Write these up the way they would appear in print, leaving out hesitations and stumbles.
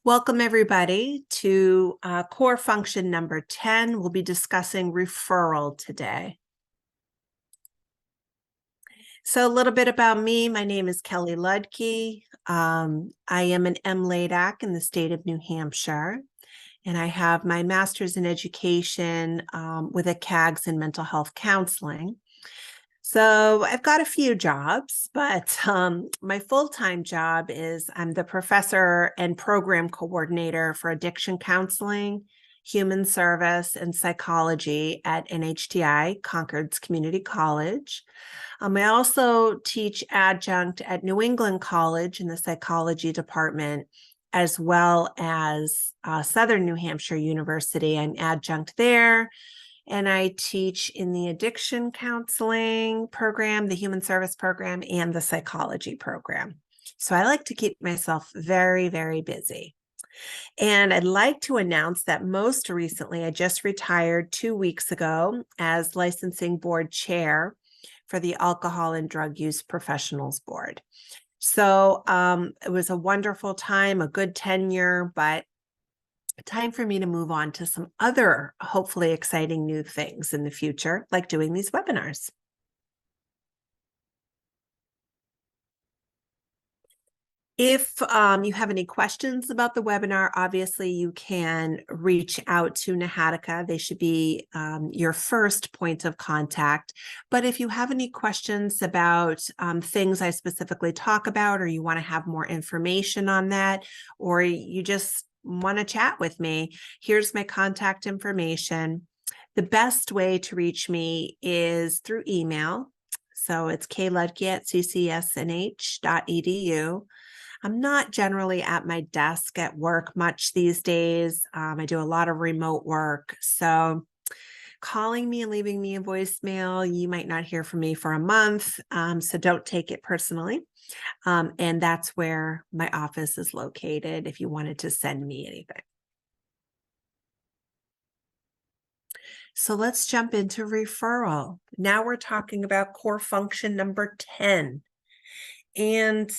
Welcome everybody to core function number 10. We'll be discussing referral today. So a little bit about me. My name is Kelly Ludke. I am an MLADAC in the state of New Hampshire, and I have my master's in education with a CAGS in mental health counseling. So I've got a few jobs, but my full-time job is I'm the professor and program coordinator for addiction counseling, human service, and psychology at NHTI, Concord's Community College. I also teach adjunct at New England College in the psychology department, as well as Southern New Hampshire University. I'm adjunct there. And I teach in the addiction counseling program, the human service program, and the psychology program. So I like to keep myself very, very busy. And I'd like to announce that most recently, I just retired 2 weeks ago as licensing board chair for the Alcohol and Drug Use Professionals Board. So it was a wonderful time, a good tenure, but time for me to move on to some other, hopefully exciting new things in the future, like doing these webinars. If you have any questions about the webinar, obviously you can reach out to Nahatica. They should be your first point of contact. But if you have any questions about things I specifically talk about, or you want to have more information on that, or you just want to chat with me, here's my contact information. The best way to reach me is through email. So it's kludke@ccsnh.edu. I'm not generally at my desk at work much these days. I do a lot of remote work. So calling me and leaving me a voicemail, you might not hear from me for a month. So don't take it personally. And that's where my office is located if you wanted to send me anything. So let's jump into referral. Now we're talking about core function number 10. And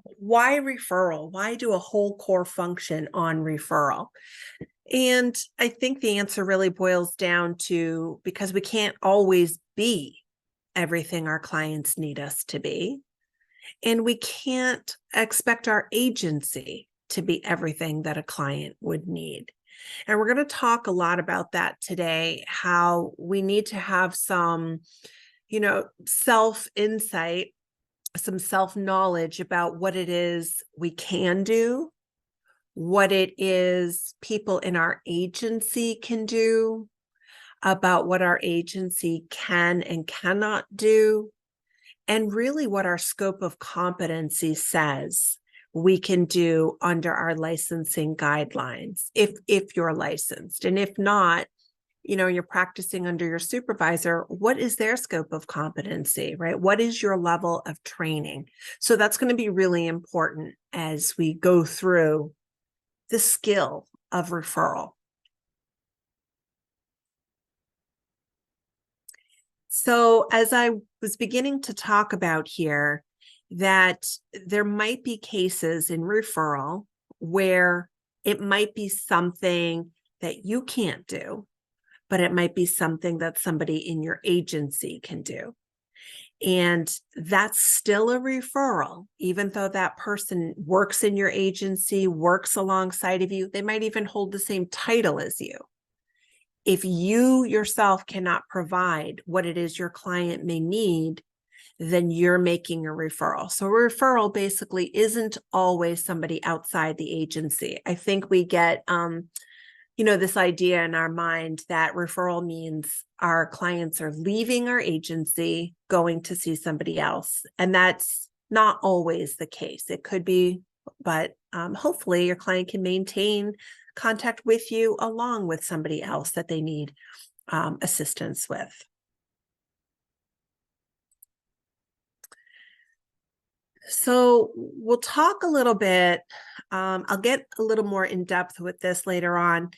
why referral? Why do a whole core function on referral? And I think the answer really boils down to because we can't always be everything our clients need us to be. And we can't expect our agency to be everything that a client would need. And we're going to talk a lot about that today, how we need to have some, self-insight, some self-knowledge about what it is we can do, what it is people in our agency can do, about what our agency can and cannot do, and really what our scope of competency says we can do under our licensing guidelines, if you're licensed. And if not, you're practicing under your supervisor, what is their scope of competency, right? What is your level of training? So that's going to be really important as we go through the skill of referral. So as I was beginning to talk about here, that there might be cases in referral where it might be something that you can't do, but it might be something that somebody in your agency can do. And that's still a referral, even though that person works in your agency, works alongside of you. They might even hold the same title as you. If you yourself cannot provide what it is your client may need, then you're making a referral. So a referral basically isn't always somebody outside the agency. I think we get this idea in our mind that referral means our clients are leaving our agency, going to see somebody else. And that's not always the case. It could be, but hopefully your client can maintain contact with you along with somebody else that they need assistance with. So we'll talk a little bit, I'll get a little more in depth with this later on,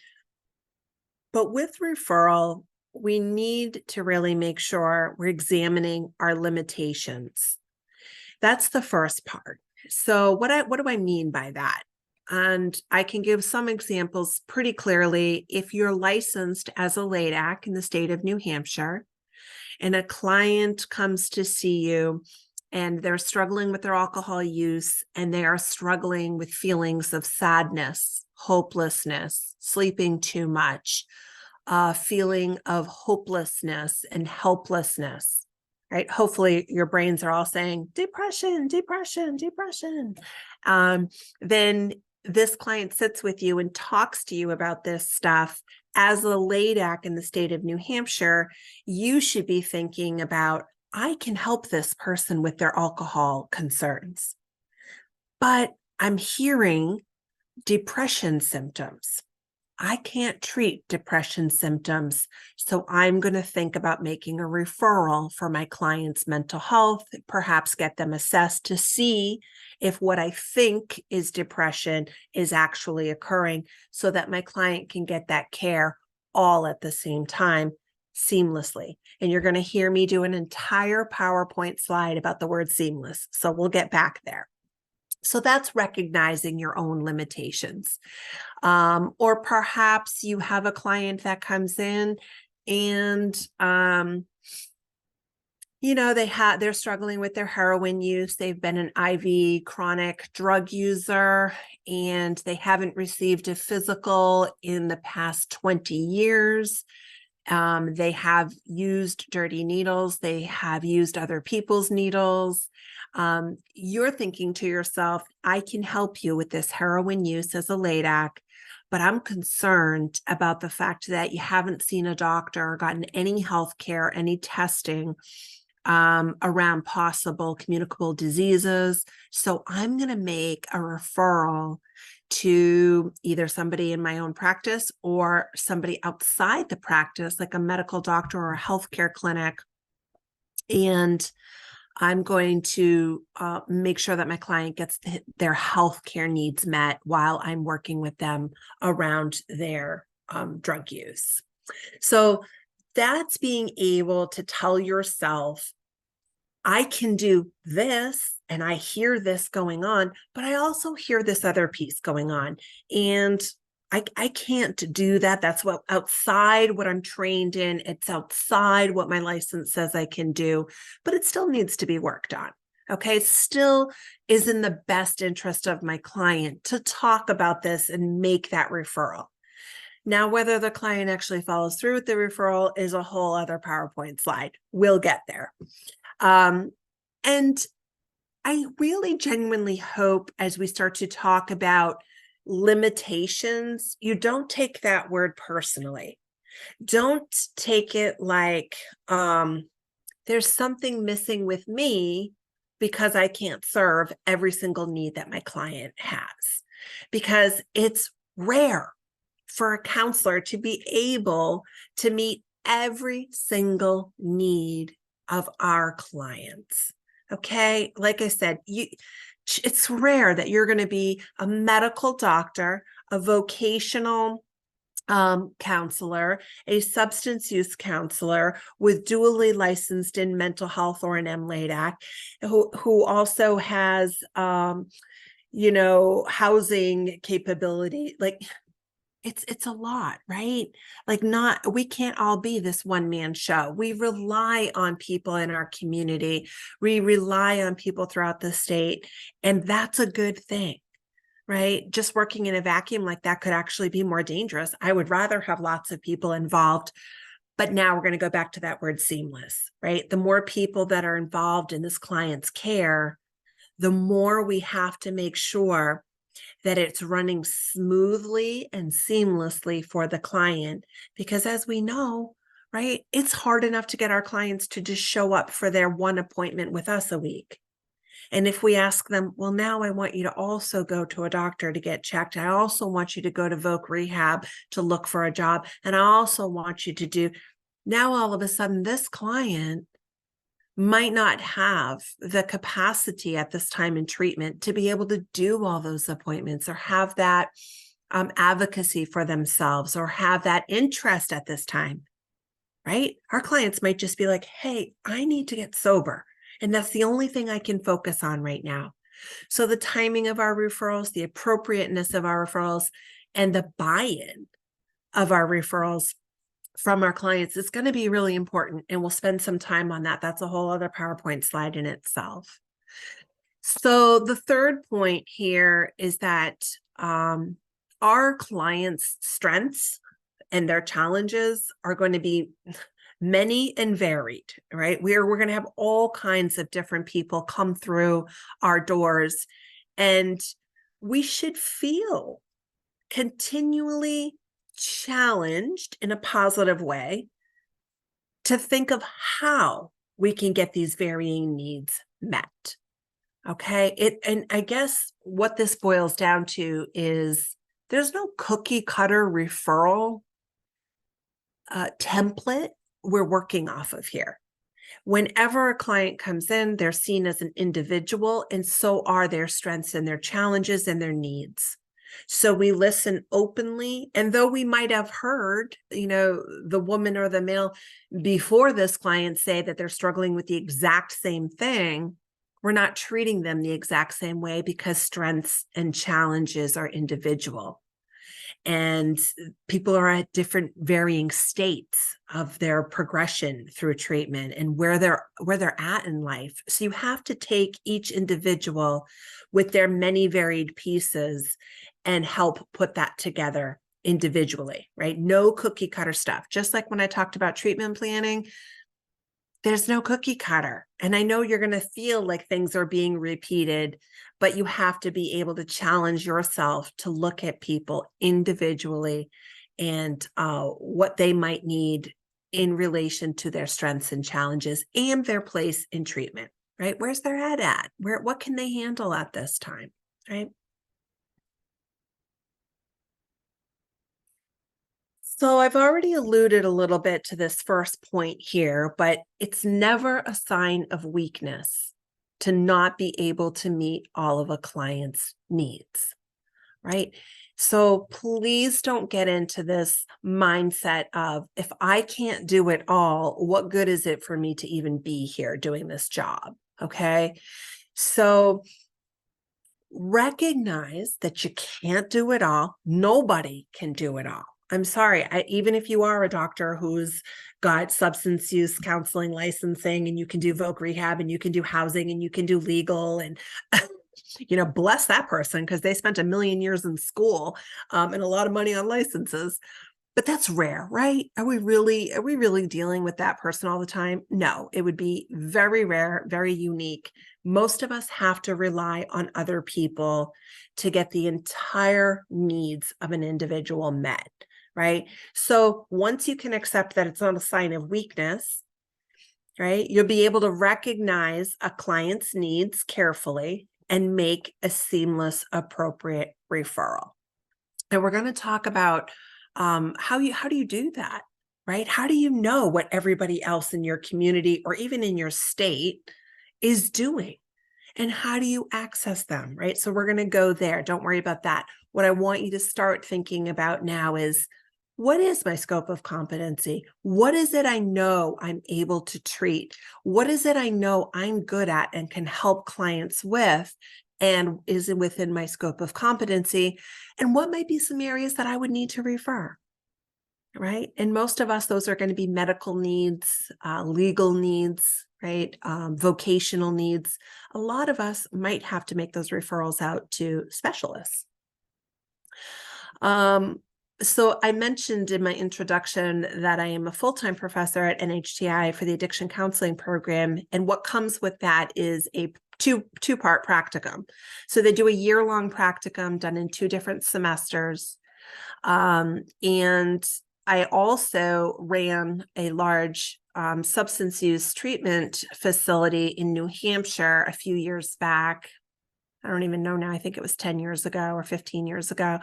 but with referral, we need to really make sure we're examining our limitations. That's the first part. So what do I mean by that? And I can give some examples pretty clearly. If you're licensed as a LADAC in the state of New Hampshire, and a client comes to see you and they're struggling with their alcohol use, and they are struggling with feelings of sadness, hopelessness, sleeping too much, feeling of hopelessness and helplessness, right? Hopefully your brains are all saying depression, depression, depression. Then this client sits with you and talks to you about this stuff. As a LADAC in the state of New Hampshire, you should be thinking about, I can help this person with their alcohol concerns, but I'm hearing depression symptoms. I can't treat depression symptoms, so I'm going to think about making a referral for my client's mental health, perhaps get them assessed to see if what I think is depression is actually occurring, so that my client can get that care all at the same time seamlessly. And you're going to hear me do an entire PowerPoint slide about the word seamless, so we'll get back there. So that's recognizing your own limitations. Or perhaps you have a client that comes in and, they're struggling with their heroin use. They've been an IV chronic drug user, and they haven't received a physical in the past 20 years. They have used dirty needles. They have used other people's needles. You're thinking to yourself, I can help you with this heroin use as a LADAC, but I'm concerned about the fact that you haven't seen a doctor or gotten any health care, any testing around possible communicable diseases. So I'm going to make a referral to either somebody in my own practice or somebody outside the practice, like a medical doctor or a healthcare clinic. And I'm going to make sure that my client gets their healthcare needs met while I'm working with them around their drug use. So that's being able to tell yourself, I can do this, and I hear this going on, but I also hear this other piece going on. And I can't do that. That's what outside what I'm trained in. It's outside what my license says I can do, but it still needs to be worked on. Okay. It still is in the best interest of my client to talk about this and make that referral. Now, whether the client actually follows through with the referral is a whole other PowerPoint slide. We'll get there. And I really genuinely hope as we start to talk about limitations, you don't take that word personally. Don't take it like there's something missing with me because I can't serve every single need that my client has, because it's rare for a counselor to be able to meet every single need of our clients. Okay. Like I said, it's rare that you're going to be a medical doctor, a vocational counselor, a substance use counselor with dually licensed in mental health or an MLADAC, who also has, housing capability. Like, it's a lot, right? Like, we can't all be this one-man show. We rely on people in our community. We rely on people throughout the state, and that's a good thing, right? Just working in a vacuum like that could actually be more dangerous. I would rather have lots of people involved, but now we're going to go back to that word seamless, right? The more people that are involved in this client's care, the more we have to make sure that it's running smoothly and seamlessly for the client. Because as we know, right, it's hard enough to get our clients to just show up for their one appointment with us a week. And if we ask them, well, now I want you to also go to a doctor to get checked. I also want you to go to Voc Rehab to look for a job. And I also want you to do, now all of a sudden this client might not have the capacity at this time in treatment to be able to do all those appointments or have that advocacy for themselves or have that interest at this time, right? Our clients might just be like, hey, I need to get sober. And that's the only thing I can focus on right now. So the timing of our referrals, the appropriateness of our referrals, and the buy-in of our referrals from our clients is going to be really important. And we'll spend some time on that. That's a whole other PowerPoint slide in itself. So the third point here is that our clients' strengths and their challenges are going to be many and varied, right? We're going to have all kinds of different people come through our doors, and we should feel continually challenged in a positive way to think of how we can get these varying needs met. Okay. And I guess what this boils down to is there's no cookie cutter referral template we're working off of here. Whenever a client comes in, they're seen as an individual, and so are their strengths and their challenges and their needs. So we listen openly, and though we might have heard, the woman or the male before this client say that they're struggling with the exact same thing, we're not treating them the exact same way because strengths and challenges are individual. And people are at different varying states of their progression through treatment and where they're at in life. So you have to take each individual with their many varied pieces and help put that together individually, right? No cookie cutter stuff. Just like when I talked about treatment planning, there's no cookie cutter. And I know you're going to feel like things are being repeated, but you have to be able to challenge yourself to look at people individually and what they might need in relation to their strengths and challenges and their place in treatment, right? Where's their head at? What can they handle at this time, right? So I've already alluded a little bit to this first point here, but it's never a sign of weakness to not be able to meet all of a client's needs, right? So please don't get into this mindset of, if I can't do it all, what good is it for me to even be here doing this job? Okay. So recognize that you can't do it all. Nobody can do it all. I'm sorry, even if you are a doctor who's got substance use counseling licensing, and you can do voc rehab, and you can do housing, and you can do legal, and bless that person, because they spent a million years in school and a lot of money on licenses. But that's rare, right? Are we really dealing with that person all the time? No, it would be very rare, very unique. Most of us have to rely on other people to get the entire needs of an individual met, right? So once you can accept that it's not a sign of weakness, right, you'll be able to recognize a client's needs carefully and make a seamless, appropriate referral. And we're going to talk about how do you do that, right? How do you know what everybody else in your community or even in your state is doing? And how do you access them, right? So we're going to go there. Don't worry about that. What I want you to start thinking about now is, what is my scope of competency? What is it I know I'm able to treat? What is it I know I'm good at and can help clients with, and is within my scope of competency? And what might be some areas that I would need to refer, right? And most of us, those are going to be medical needs, legal needs, right? Vocational needs. A lot of us might have to make those referrals out to specialists. So I mentioned in my introduction that I am a full-time professor at NHTI for the addiction counseling program. And what comes with that is a two-part practicum. So they do a year-long practicum done in 2 different semesters. And I also ran a large substance use treatment facility in New Hampshire a few years back. I don't even know now. I think it was 10 years ago or 15 years ago.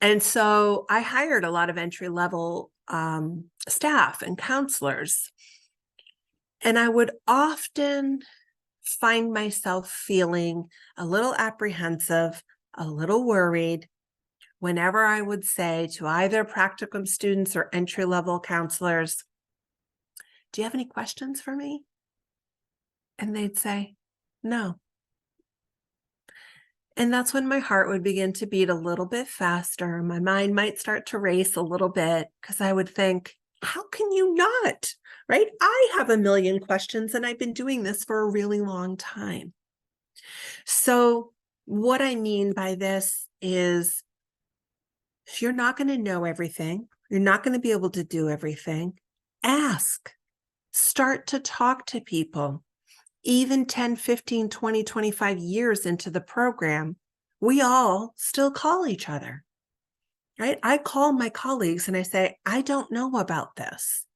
And so I hired a lot of entry-level staff and counselors. And I would often find myself feeling a little apprehensive, a little worried, whenever I would say to either practicum students or entry-level counselors, "Do you have any questions for me?" And they'd say, "No." And that's when my heart would begin to beat a little bit faster. My mind might start to race a little bit because I would think, how can you not? Right? I have a million questions and I've been doing this for a really long time. So, what I mean by this is if you're not going to know everything, you're not going to be able to do everything, ask. Start to talk to people. Even 10, 15, 20, 25 years into the program, we all still call each other, right? I call my colleagues and I say, I don't know about this.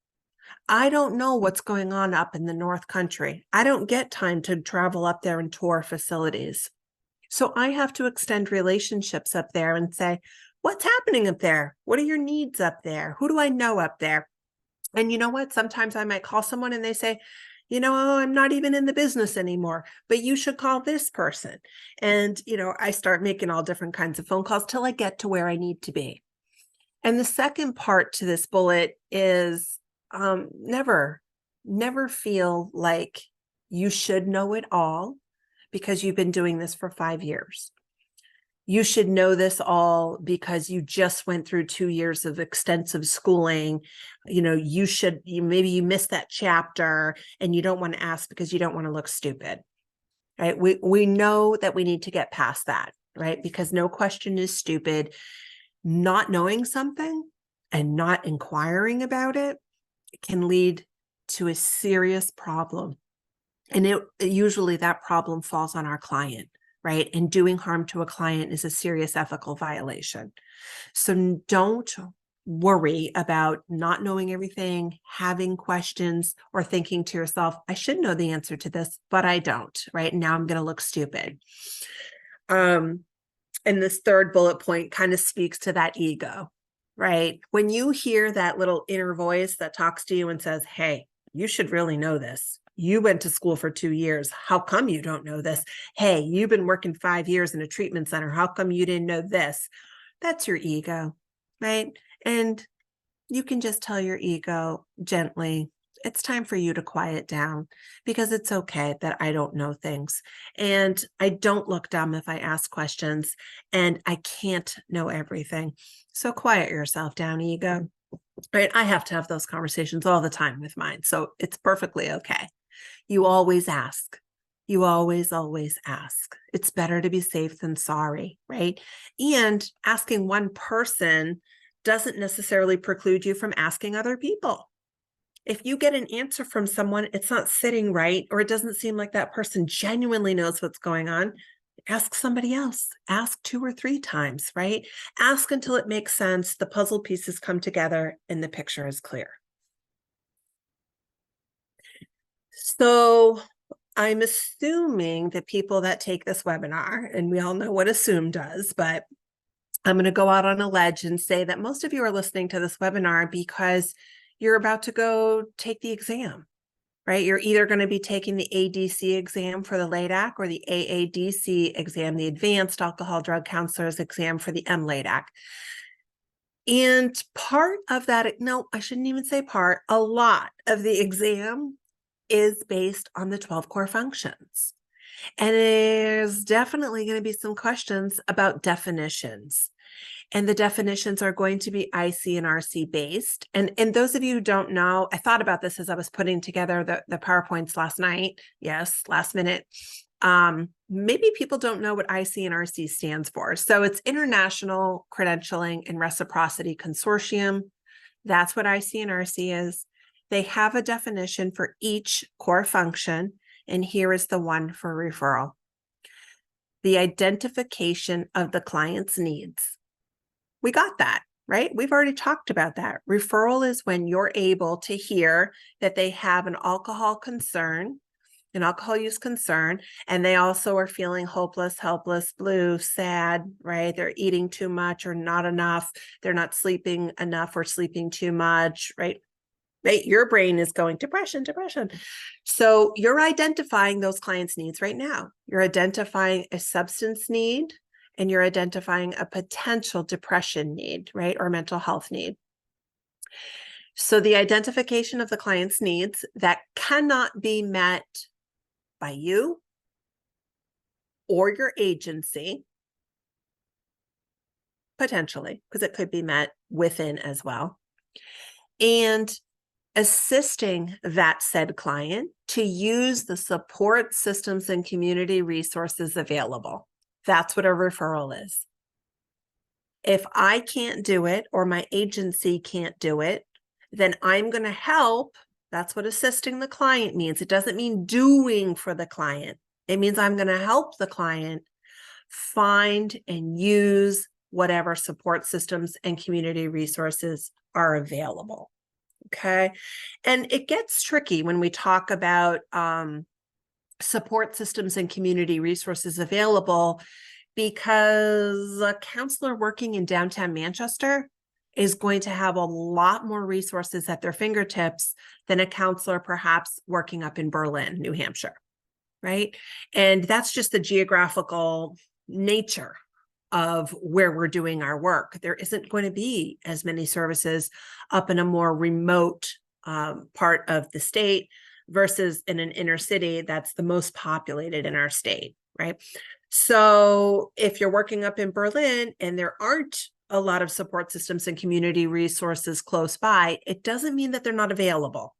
I don't know what's going on up in the North Country. I don't get time to travel up there and tour facilities. So I have to extend relationships up there and say, what's happening up there? What are your needs up there? Who do I know up there? And you know what? Sometimes I might call someone and they say, I'm not even in the business anymore, but you should call this person. And, I start making all different kinds of phone calls till I get to where I need to be. And the second part to this bullet is never feel like you should know it all because you've been doing this for 5 years. You should know this all because you just went through 2 years of extensive schooling. Maybe you missed that chapter and you don't want to ask because you don't want to look stupid, right? We know that we need to get past that, right? Because no question is stupid. Not knowing something and not inquiring about it can lead to a serious problem. And usually that problem falls on our client, right? And doing harm to a client is a serious ethical violation. So don't worry about not knowing everything, having questions, or thinking to yourself, I should know the answer to this, but I don't, right? Now I'm going to look stupid. And this third bullet point kind of speaks to that ego, right? When you hear that little inner voice that talks to you and says, hey, you should really know this. You went to school for 2 years. How come you don't know this? Hey, you've been working 5 years in a treatment center. How come you didn't know this? That's your ego, right? And you can just tell your ego gently, it's time for you to quiet down because it's okay that I don't know things. And I don't look dumb if I ask questions and I can't know everything. So quiet yourself down, ego. Right? I have to have those conversations all the time with mine. So it's perfectly okay. You always ask. You always ask. It's better to be safe than sorry, right? And asking one person doesn't necessarily preclude you from asking other people. If you get an answer from someone, it's not sitting right, or it doesn't seem like that person genuinely knows what's going on, ask somebody else. Ask 2 or 3 times, right? Ask until it makes sense, the puzzle pieces come together, and the picture is clear. So I'm assuming that people that take this webinar, and we all know what assume does, but I'm going to go out on a ledge and say that most of you are listening to this webinar because you're about to go take the exam, right? You're either going to be taking the ADC exam for the LADAC or the AADC exam, the Advanced Alcohol Drug Counselor's exam for the MLADAC. And part of that, no, I shouldn't even say part, a lot of the exam is based on the 12 core functions. And there's definitely going to be some questions about definitions. And the definitions are going to be IC&RC based. And those of you who don't know, I thought about this as I was putting together the PowerPoints last night. Yes, last minute. Maybe people don't know what IC&RC stands for. So it's International Credentialing and Reciprocity Consortium. That's what IC&RC is. They have a definition for each core function. And here is the one for referral. The identification of the client's needs. We got that, right? We've already talked about that. Referral is when you're able to hear that they have an alcohol concern, an alcohol use concern, and they also are feeling hopeless, helpless, blue, sad, right? They're eating too much or not enough. They're not sleeping enough or sleeping too much, right? Right? Your brain is going depression. So you're identifying those clients' needs right now. You're identifying a substance need, and you're identifying a potential depression need, right? Or mental health need. So the identification of the client's needs that cannot be met by you or your agency, potentially, because it could be met within as well. And assisting that said client to use the support systems and community resources available. That's what a referral is. If I can't do it or my agency can't do it, then I'm going to help. That's what assisting the client means. It doesn't mean doing for the client. It means I'm going to help the client find and use whatever support systems and community resources are available. Okay. And it gets tricky when we talk about support systems and community resources available, because a counselor working in downtown Manchester is going to have a lot more resources at their fingertips than a counselor perhaps working up in Berlin, New Hampshire, right? And that's just the geographical nature of where we're doing our work. There isn't going to be as many services up in a more remote part of the state versus in an inner city that's the most populated in our state, right? So if you're working up in Berlin and there aren't a lot of support systems and community resources close by, it doesn't mean that they're not available.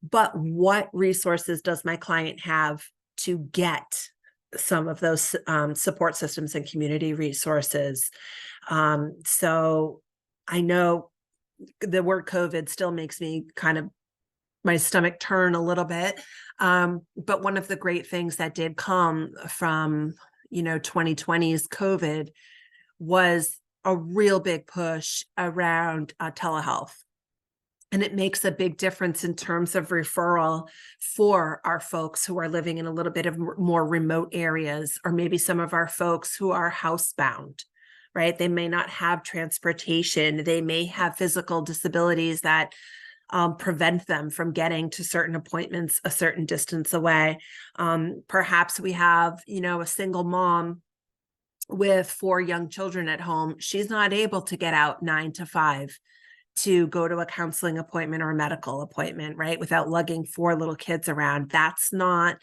But what resources does my client have to get some of those support systems and community resources? So I know the word COVID still makes me kind of my stomach turn a little bit. But one of the great things that did come from, 2020's COVID was a real big push around telehealth. And it makes a big difference in terms of referral for our folks who are living in a little bit of more remote areas, or maybe some of our folks who are housebound, right? They may not have transportation. They may have physical disabilities that prevent them from getting to certain appointments a certain distance away. Perhaps we have, a single mom with 4 young children at home. She's not able to get out 9 to 5 to go to a counseling appointment or a medical appointment, right? Without lugging 4 little kids around. That's not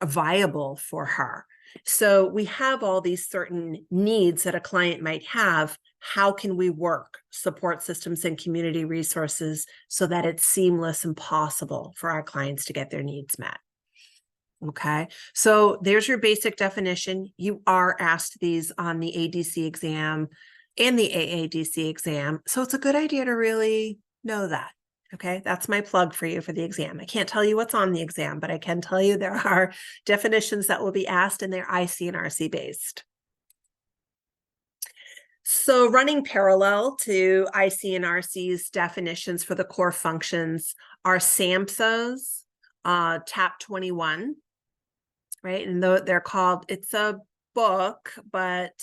viable for her. So we have all these certain needs that a client might have. How can we work support systems and community resources so that it's seamless and possible for our clients to get their needs met? Okay, so there's your basic definition. You are asked these on the ADC exam and the AADC exam. So it's a good idea to really know that. Okay, that's my plug for you for the exam. I can't tell you what's on the exam, but I can tell you there are definitions that will be asked, and they're IC&RC based. So running parallel to IC&RC's definitions for the core functions are SAMHSA's TAP 21, right? And though they're called, it's a book, but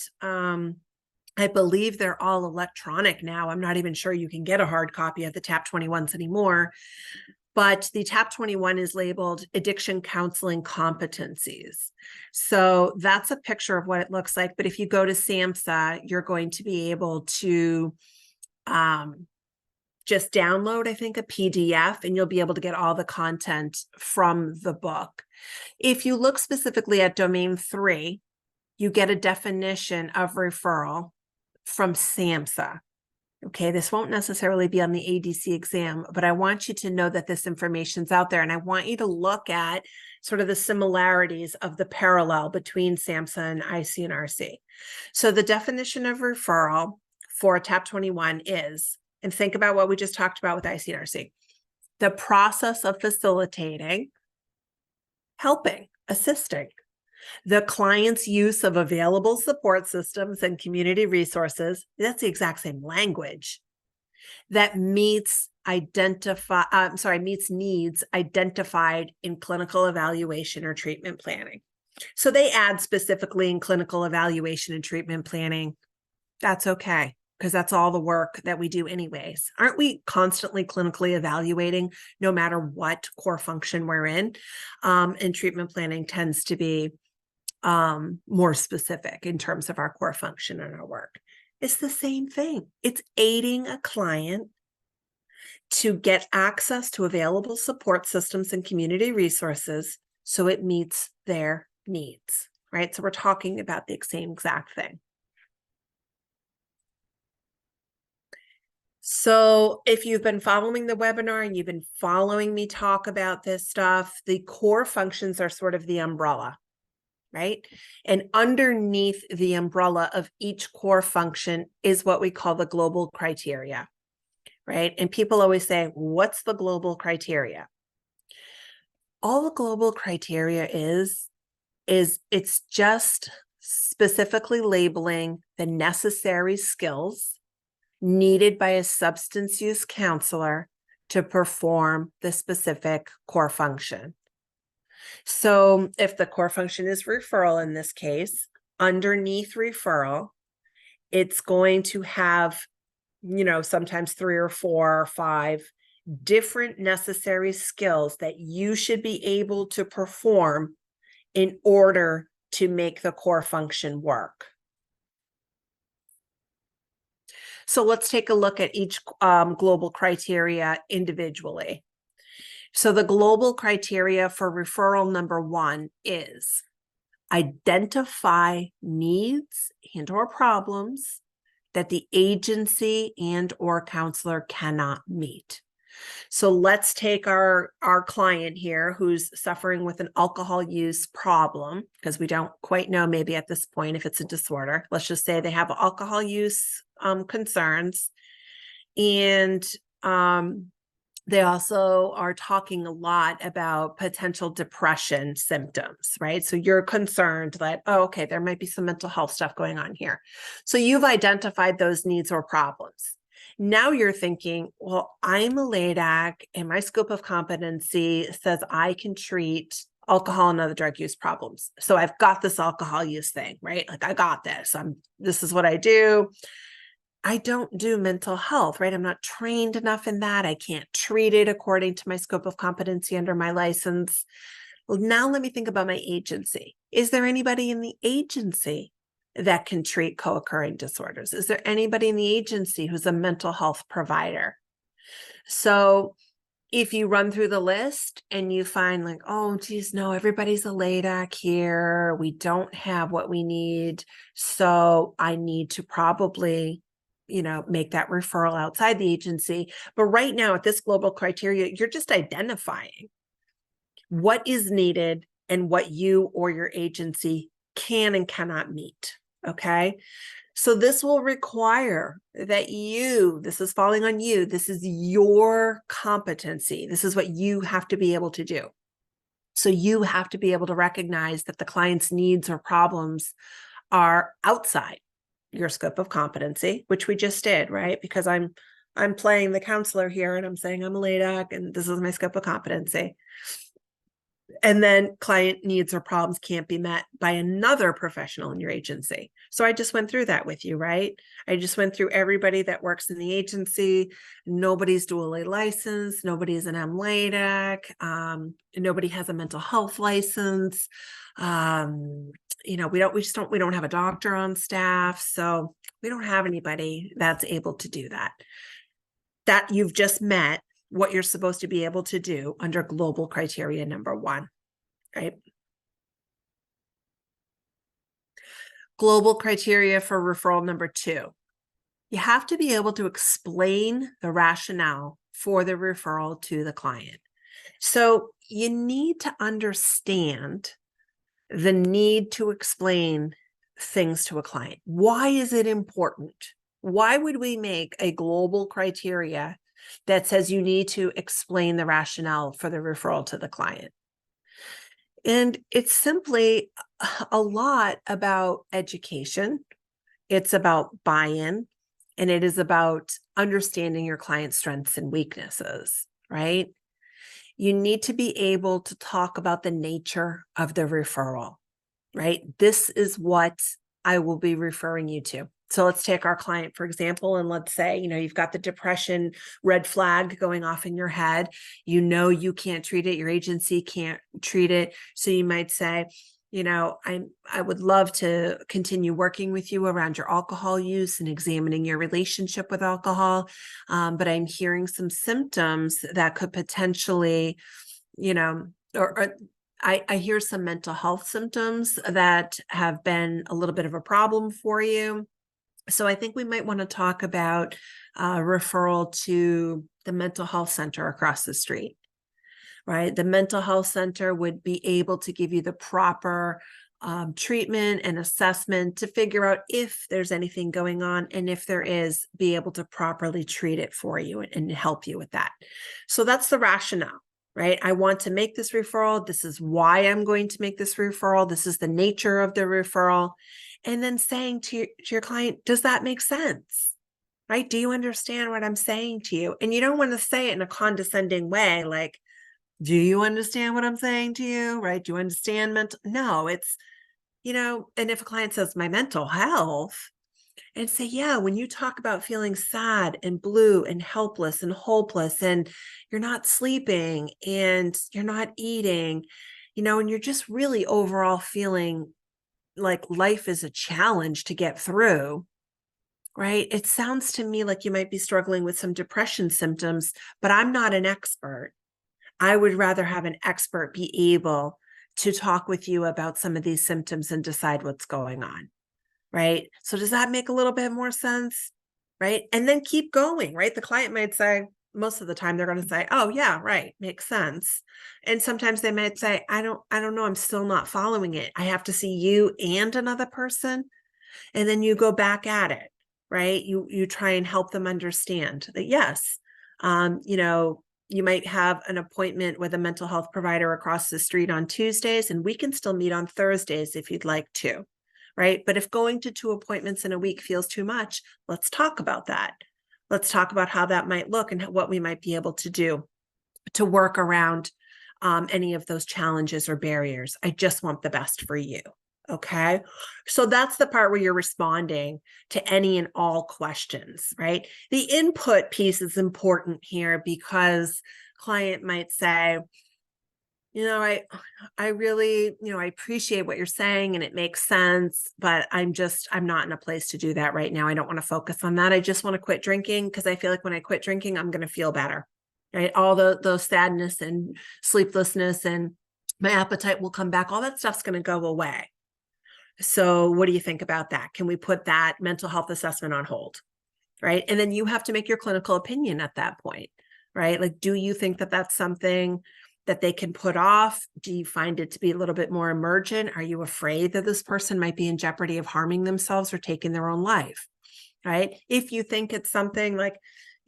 I believe they're all electronic now. I'm not even sure you can get a hard copy of the TAP 21s anymore. But the TAP 21 is labeled Addiction Counseling Competencies. So that's a picture of what it looks like. But if you go to SAMHSA, you're going to be able to just download, I think, a PDF, and you'll be able to get all the content from the book. If you look specifically at Domain 3, you get a definition of referral from SAMHSA. Okay, this won't necessarily be on the ADC exam, but I want you to know that this information's out there, and I want you to look at sort of the similarities of the parallel between SAMHSA and IC&RC. So the definition of referral for TAP 21 is, and think about what we just talked about with IC&RC, the process of facilitating, helping, assisting the client's use of available support systems and community resources. That's the exact same language that meets needs identified in clinical evaluation or treatment planning. So they add specifically in clinical evaluation and treatment planning. That's okay, because that's all the work that we do anyways. Aren't we constantly clinically evaluating no matter what core function we're in? And treatment planning tends to be more specific in terms of our core function and our work. It's the same thing. It's aiding a client to get access to available support systems and community resources so it meets their needs, right? So we're talking about the same exact thing. So if you've been following the webinar and you've been following me talk about this stuff, the core functions are sort of the umbrella, right? And underneath the umbrella of each core function is what we call the global criteria, right? And people always say, what's the global criteria? All the global criteria is it's just specifically labeling the necessary skills needed by a substance use counselor to perform the specific core function. So if the core function is referral in this case, underneath referral, it's going to have, sometimes 3 or 4 or 5 different necessary skills that you should be able to perform in order to make the core function work. So let's take a look at each global criteria individually. So the global criteria for referral number 1 is identify needs and/or problems that the agency and/or counselor cannot meet. So let's take our client here who's suffering with an alcohol use problem, because we don't quite know maybe at this point if it's a disorder. Let's just say they have alcohol use concerns, and they also are talking a lot about potential depression symptoms, right? So you're concerned that, oh, okay, there might be some mental health stuff going on here. So you've identified those needs or problems. Now you're thinking, well, I'm a LADAC and my scope of competency says I can treat alcohol and other drug use problems. So I've got this alcohol use thing, right? Like I got this. This is what I do. I don't do mental health, right? I'm not trained enough in that. I can't treat it according to my scope of competency under my license. Well, now let me think about my agency. Is there anybody in the agency that can treat co-occurring disorders? Is there anybody in the agency who's a mental health provider? So if you run through the list and you find like, oh, geez, no, everybody's a LADAC here. We don't have what we need. So I need to probably, make that referral outside the agency. But right now at this global criteria, you're just identifying what is needed and what you or your agency can and cannot meet. Okay. So this will require that this is falling on you. This is your competency. This is what you have to be able to do. So you have to be able to recognize that the client's needs or problems are outside your scope of competency, which we just did, right? Because I'm playing the counselor here and I'm saying I'm a LADAC and this is my scope of competency. And then client needs or problems can't be met by another professional in your agency. So I just went through that with you, right? I just went through everybody that works in the agency. Nobody's dually licensed. Nobody's an MLADAC. Nobody has a mental health license. We don't have a doctor on staff. So we don't have anybody that's able to do that. That you've just met what you're supposed to be able to do under global criteria number 1, right? Global criteria for referral number 2. You have to be able to explain the rationale for the referral to the client. So you need to understand the need to explain things to a client. Why is it important? Why would we make a global criteria that says you need to explain the rationale for the referral to the client? And it's simply a lot about education. It's about buy-in, and it is about understanding your client's strengths and weaknesses, right? You need to be able to talk about the nature of the referral, right? This is what I will be referring you to. So let's take our client, for example, and let's say, you've got the depression red flag going off in your head. You can't treat it. Your agency can't treat it. So you might say, I would love to continue working with you around your alcohol use and examining your relationship with alcohol. But I'm hearing some symptoms that could potentially, I hear some mental health symptoms that have been a little bit of a problem for you. So I think we might want to talk about referral to the mental health center across the street, right? The mental health center would be able to give you the proper treatment and assessment to figure out if there's anything going on, and if there is, be able to properly treat it for you and help you with that. So that's the rationale, right? I want to make this referral. This is why I'm going to make this referral. This is the nature of the referral. And then saying to your client, does that make sense? Right? Do you understand what I'm saying to you? And you don't want to say it in a condescending way, like, do you understand what I'm saying to you? Right? Do you understand mental? No, it's, and if a client says my mental health, and say, yeah, when you talk about feeling sad and blue and helpless and hopeless, and you're not sleeping and you're not eating, and you're just really overall feeling like life is a challenge to get through, right? It sounds to me like you might be struggling with some depression symptoms, but I'm not an expert. I would rather have an expert be able to talk with you about some of these symptoms and decide what's going on, right? So does that make a little bit more sense, right? And then keep going, right? The client might say, most of the time they're going to say, oh yeah, right, makes sense. And sometimes they might say, I don't know, I'm still not following it. I have to see you and another person. And then you go back at it, right? You try and help them understand that, yes, you might have an appointment with a mental health provider across the street on Tuesdays, and we can still meet on Thursdays if you'd like to, right? But if going to 2 appointments in a week feels too much, let's talk about that. Let's talk about how that might look and what we might be able to do to work around any of those challenges or barriers. I just want the best for you. Okay. So that's the part where you're responding to any and all questions, right? The input piece is important here because client might say, I really, I appreciate what you're saying and it makes sense, but I'm not in a place to do that right now. I don't want to focus on that. I just want to quit drinking because I feel like when I quit drinking, I'm going to feel better, right? All those sadness and sleeplessness and my appetite will come back. All that stuff's going to go away. So what do you think about that? Can we put that mental health assessment on hold, right? And then you have to make your clinical opinion at that point, right? Like, do you think that that's something that they can put off? Do you find it to be a little bit more emergent? Are you afraid that this person might be in jeopardy of harming themselves or taking their own life, right? If you think it's something like,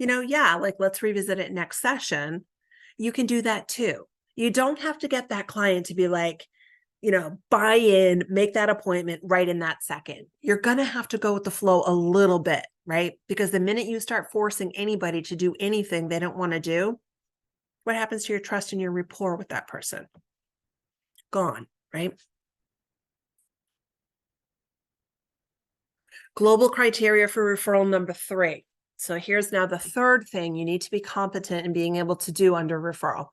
like let's revisit it next session, you can do that too. You don't have to get that client to be like, buy in, make that appointment right in that second. You're going to have to go with the flow a little bit, right? Because the minute you start forcing anybody to do anything they don't want to do, what happens to your trust and your rapport with that person? Gone, right? Global criteria for referral number 3. So here's now the third thing you need to be competent in being able to do under referral.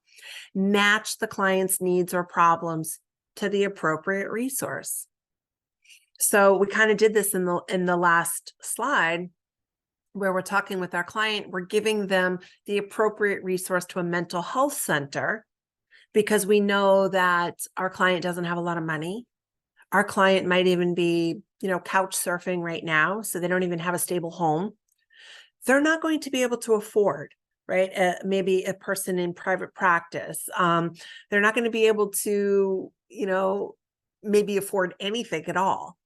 Match the client's needs or problems to the appropriate resource. So we kind of did this in the last slide where we're talking with our client, we're giving them the appropriate resource to a mental health center because we know that our client doesn't have a lot of money. Our client might even be, couch surfing right now, so they don't even have a stable home. They're not going to be able to afford, right? Maybe a person in private practice. They're not going to be able to, maybe afford anything at all.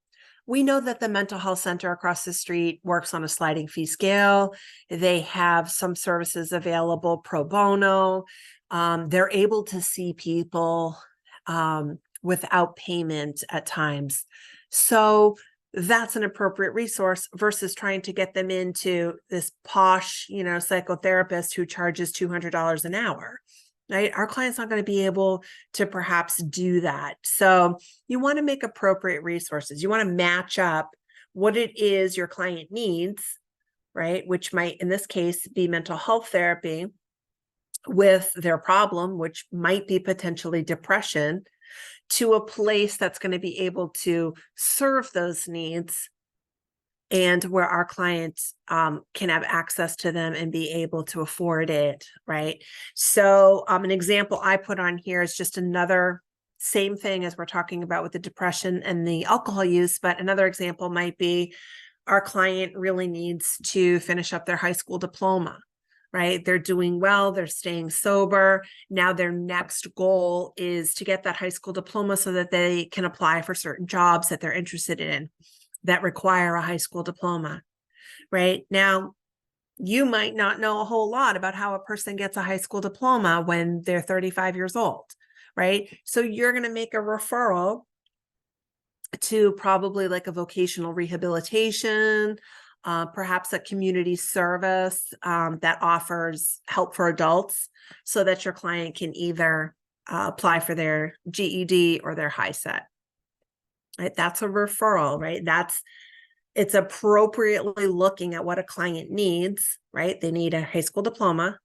We know that the mental health center across the street works on a sliding fee scale. They have some services available pro bono. They're able to see people without payment at times. So that's an appropriate resource versus trying to get them into this posh, psychotherapist who charges $200 an hour. Right? Our client's not going to be able to perhaps do that. So you want to make appropriate resources. You want to match up what it is your client needs, right? Which might, in this case, be mental health therapy with their problem, which might be potentially depression, to a place that's going to be able to serve those needs and where our clients can have access to them and be able to afford it, right? So an example I put on here is just another same thing as we're talking about with the depression and the alcohol use, but another example might be our client really needs to finish up their high school diploma, right? They're doing well, they're staying sober. Now their next goal is to get that high school diploma so that they can apply for certain jobs that they're interested in that require a high school diploma, right? Now, you might not know a whole lot about how a person gets a high school diploma when they're 35 years old, right? So you're going to make a referral to probably like a vocational rehabilitation, perhaps a community service that offers help for adults so that your client can either apply for their GED or their high set. Right? That's a referral, right? It's appropriately looking at what a client needs, right? They need a high school diploma.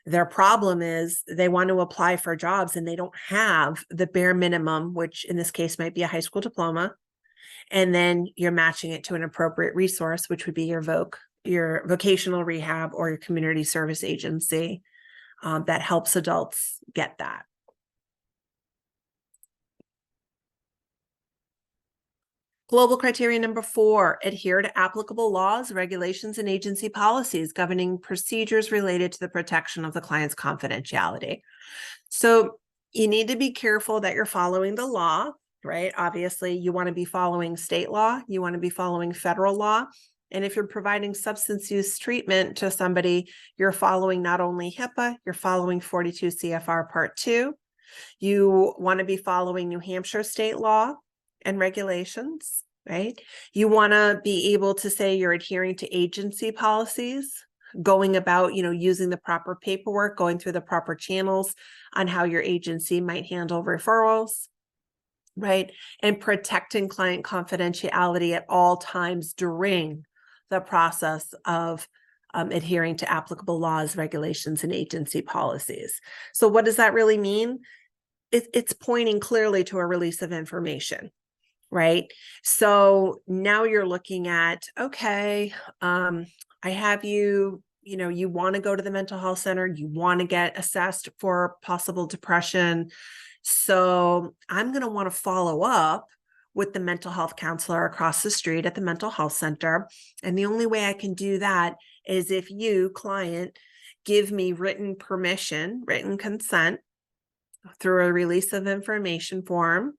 Their problem is they want to apply for jobs and they don't have the bare minimum, which in this case might be a high school diploma. And then you're matching it to an appropriate resource, which would be your vocational rehab or your community service agency that helps adults get that. Global criteria number 4, adhere to applicable laws, regulations, and agency policies governing procedures related to the protection of the client's confidentiality. So you need to be careful that you're following the law, right? Obviously, you want to be following state law, you want to be following federal law. And if you're providing substance use treatment to somebody, you're following not only HIPAA, you're following 42 CFR Part 2. You want to be following New Hampshire state law and regulations, right? You want to be able to say you're adhering to agency policies, going about, using the proper paperwork, going through the proper channels on how your agency might handle referrals, right? And protecting client confidentiality at all times during the process of adhering to applicable laws, regulations, and agency policies. So what does that really mean? It's pointing clearly to a release of information, right? So now you're looking at, okay, I have you want to go to the mental health center, you want to get assessed for possible depression. So I'm going to want to follow up with the mental health counselor across the street at the mental health center. And the only way I can do that is if you, client, give me written permission, written consent through a release of information form,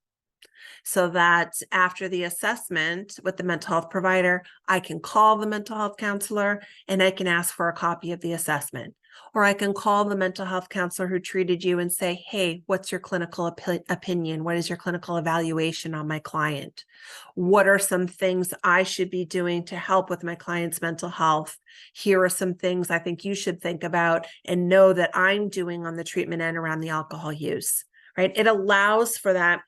so that after the assessment with the mental health provider, I can call the mental health counselor and I can ask for a copy of the assessment. Or I can call the mental health counselor who treated you and say, hey, what's your clinical opinion? What is your clinical evaluation on my client? What are some things I should be doing to help with my client's mental health? Here are some things I think you should think about and know that I'm doing on the treatment end around the alcohol use, right? It allows for that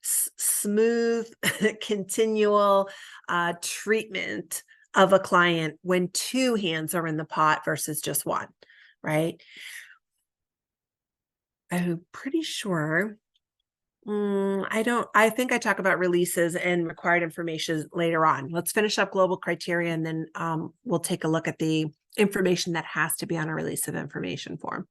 smooth, continual treatment of a client when 2 hands are in the pot versus just 1, right? I'm pretty sure. I think I talk about releases and required information later on. Let's finish up global criteria and then we'll take a look at the information that has to be on a release of information form.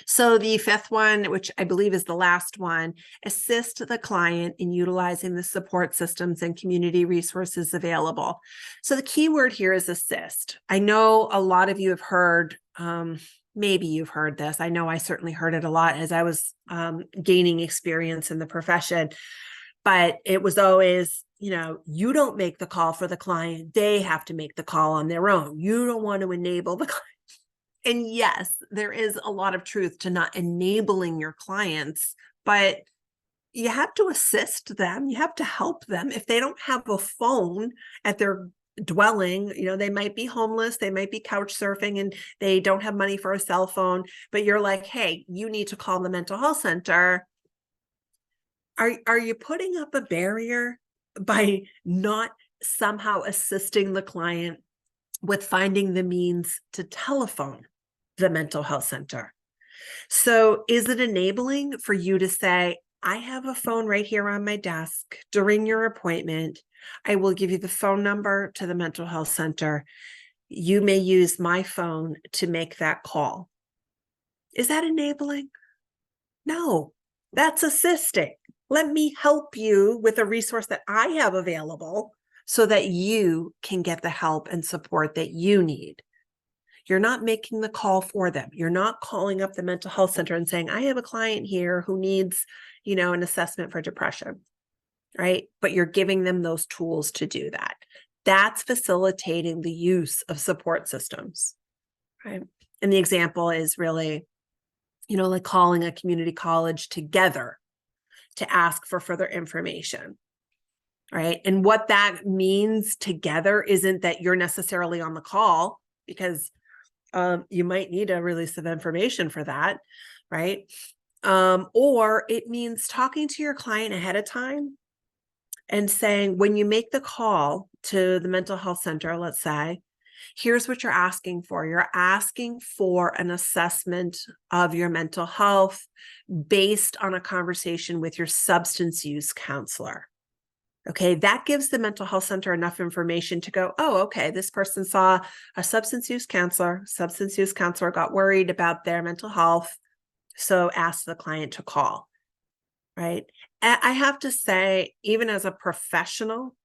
So the 5th one, which I believe is the last one, assist the client in utilizing the support systems and community resources available. So the key word here is assist. I know a lot of you have heard, maybe you've heard this. I know I certainly heard it a lot as I was gaining experience in the profession, but it was always, you don't make the call for the client. They have to make the call on their own. You don't want to enable the client. And yes, there is a lot of truth to not enabling your clients, but you have to assist them. You have to help them. If they don't have a phone at their dwelling, they might be homeless, they might be couch surfing and they don't have money for a cell phone, but you're like, hey, you need to call the mental health center. Are you putting up a barrier by not somehow assisting the client with finding the means to telephone the mental health center? So is it enabling for you to say, I have a phone right here on my desk during your appointment. I will give you the phone number to the mental health center. You may use my phone to make that call. Is that enabling? No, that's assisting. Let me help you with a resource that I have available so that you can get the help and support that you need. You're not making the call for them. You're not calling up the mental health center and saying, I have a client here who needs, an assessment for depression, right? But you're giving them those tools to do that. That's facilitating the use of support systems, right? And the example is really, like calling a community college together to ask for further information, right? And what that means together isn't that you're necessarily on the call, because you might need a release of information for that, right? Or it means talking to your client ahead of time and saying, when you make the call to the mental health center, let's say, here's what you're asking for. You're asking for an assessment of your mental health based on a conversation with your substance use counselor. Okay, that gives the mental health center enough information to go, oh, okay, this person saw a substance use counselor. Substance use counselor got worried about their mental health, so asked the client to call, right? I have to say, even as a professional,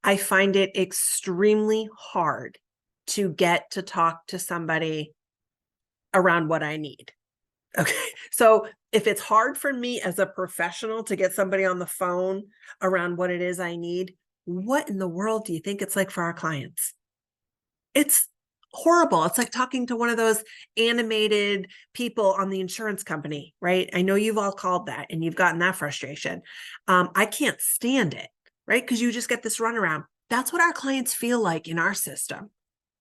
I find it extremely hard to get to talk to somebody around what I need. Okay, so if it's hard for me as a professional to get somebody on the phone around what it is I need, what in the world do you think it's like for our clients? It's horrible. It's like talking to one of those animated people on the insurance company, right? I know you've all called that and you've gotten that frustration. I can't stand it, right? Because you just get this runaround. That's what our clients feel like in our system,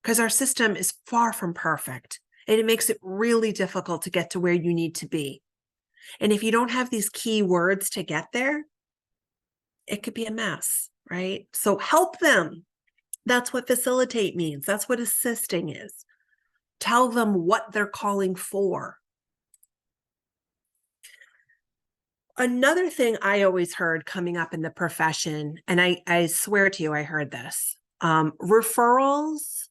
because our system is far from perfect. And it makes it really difficult to get to where you need to be. And if you don't have these key words to get there, it could be a mess, right? So help them. That's what facilitate means. That's what assisting is. Tell them what they're calling for. Another thing I always heard coming up in the profession, and I swear to you, I heard this, referrals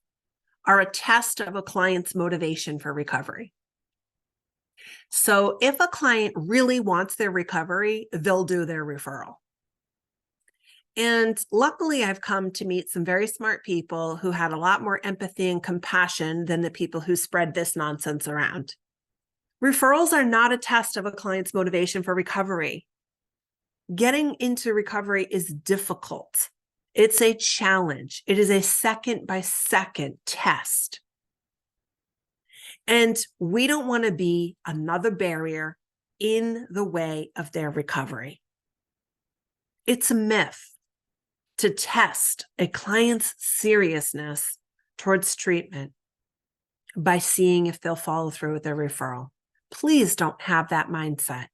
are a test of a client's motivation for recovery. So if a client really wants their recovery, they'll do their referral. And luckily, I've come to meet some very smart people who had a lot more empathy and compassion than the people who spread this nonsense around. Referrals are not a test of a client's motivation for recovery. Getting into recovery is difficult. It's a challenge. It is a second-by-second test. And we don't want to be another barrier in the way of their recovery. It's a myth to test a client's seriousness towards treatment by seeing if they'll follow through with their referral. Please don't have that mindset.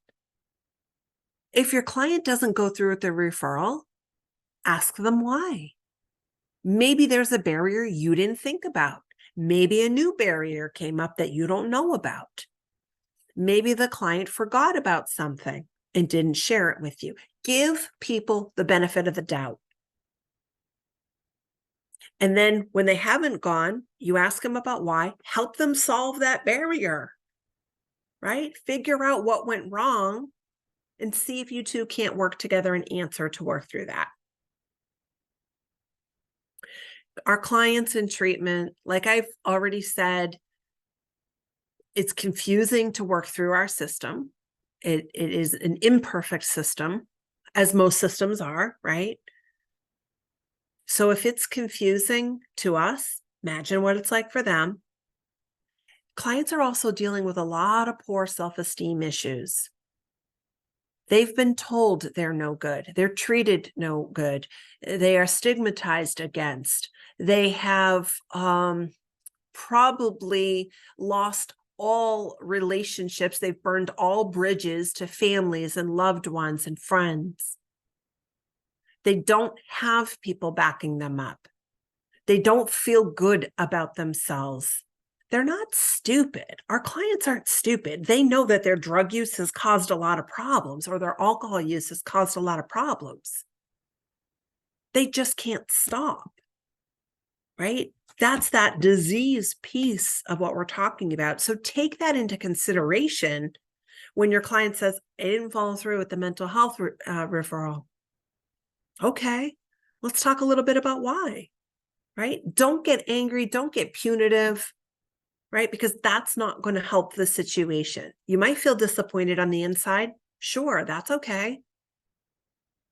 If your client doesn't go through with their referral, ask them why. Maybe there's a barrier you didn't think about. Maybe a new barrier came up that you don't know about. Maybe the client forgot about something and didn't share it with you. Give people the benefit of the doubt. And then when they haven't gone, you ask them about why, help them solve that barrier, right? Figure out what went wrong and see if you two can't work together and answer to work through that. Our clients in treatment, like I've already said, it's confusing to work through our system. It is an imperfect system, as most systems are, right? So if it's confusing to us, imagine what it's like for them. Clients are also dealing with a lot of poor self-esteem issues. They've been told they're no good. They're treated no good. They are stigmatized against. They have probably lost all relationships. They've burned all bridges to families and loved ones and friends. They don't have people backing them up. They don't feel good about themselves. They're not stupid. Our clients aren't stupid. They know that their drug use has caused a lot of problems, or their alcohol use has caused a lot of problems. They just can't stop, right? That's that disease piece of what we're talking about. So take that into consideration when your client says, I didn't follow through with the mental health referral. Okay, let's talk a little bit about why, right? Don't get angry. Don't get punitive, right? Because that's not going to help the situation. You might feel disappointed on the inside. Sure, that's okay.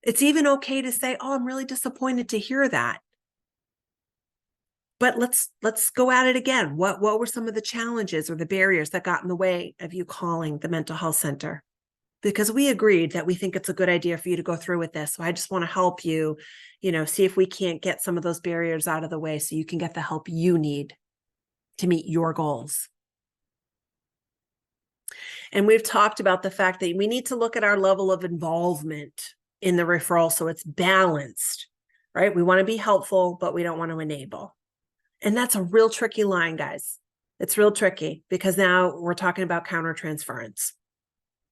It's even okay to say, oh, I'm really disappointed to hear that. But let's go at it again. What were some of the challenges or the barriers that got in the way of you calling the mental health center? Because we agreed that we think it's a good idea for you to go through with this. So I just want to help you, see if we can't get some of those barriers out of the way so you can get the help you need to meet your goals. And we've talked about the fact that we need to look at our level of involvement in the referral so it's balanced, right? We want to be helpful, but we don't want to enable. And that's a real tricky line, guys. It's real tricky because now we're talking about countertransference,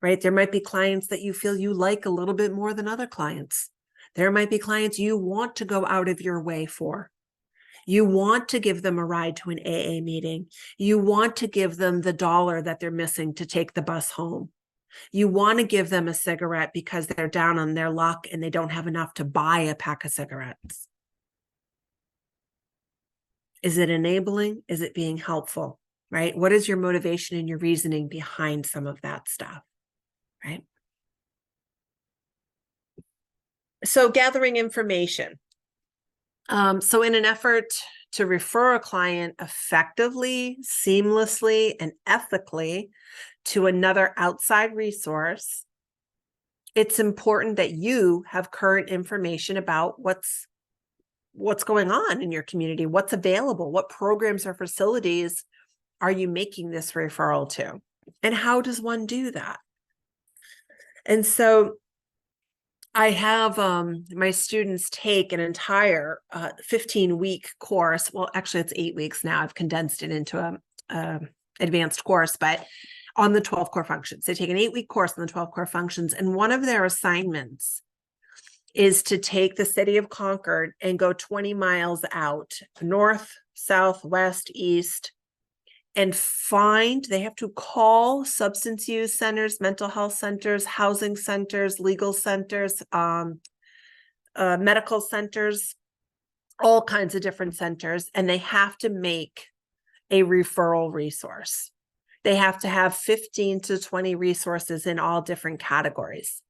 right? There might be clients that you feel you like a little bit more than other clients. There might be clients you want to go out of your way for. You want to give them a ride to an AA meeting. You want to give them the $1 that they're missing to take the bus home. You want to give them a cigarette because they're down on their luck and they don't have enough to buy a pack of cigarettes. Is it enabling? Is it being helpful, right? What is your motivation and your reasoning behind some of that stuff, right? So gathering information. So in an effort to refer a client effectively, seamlessly, and ethically to another outside resource, it's important that you have current information about what's going on in your community, what's available, what programs or facilities are you making this referral to, and how does one do that? And so I have my students take an entire 15-week course. Well, actually, it's 8 weeks now. I've condensed it into a advanced course, but on the 12 core functions. They take an 8-week course on the 12 core functions, and one of their assignments is to take the city of Concord and go 20 miles out, north, south, west, east, and they have to call substance use centers, mental health centers, housing centers, legal centers, medical centers, all kinds of different centers, and they have to make a referral resource. They have to have 15 to 20 resources in all different categories.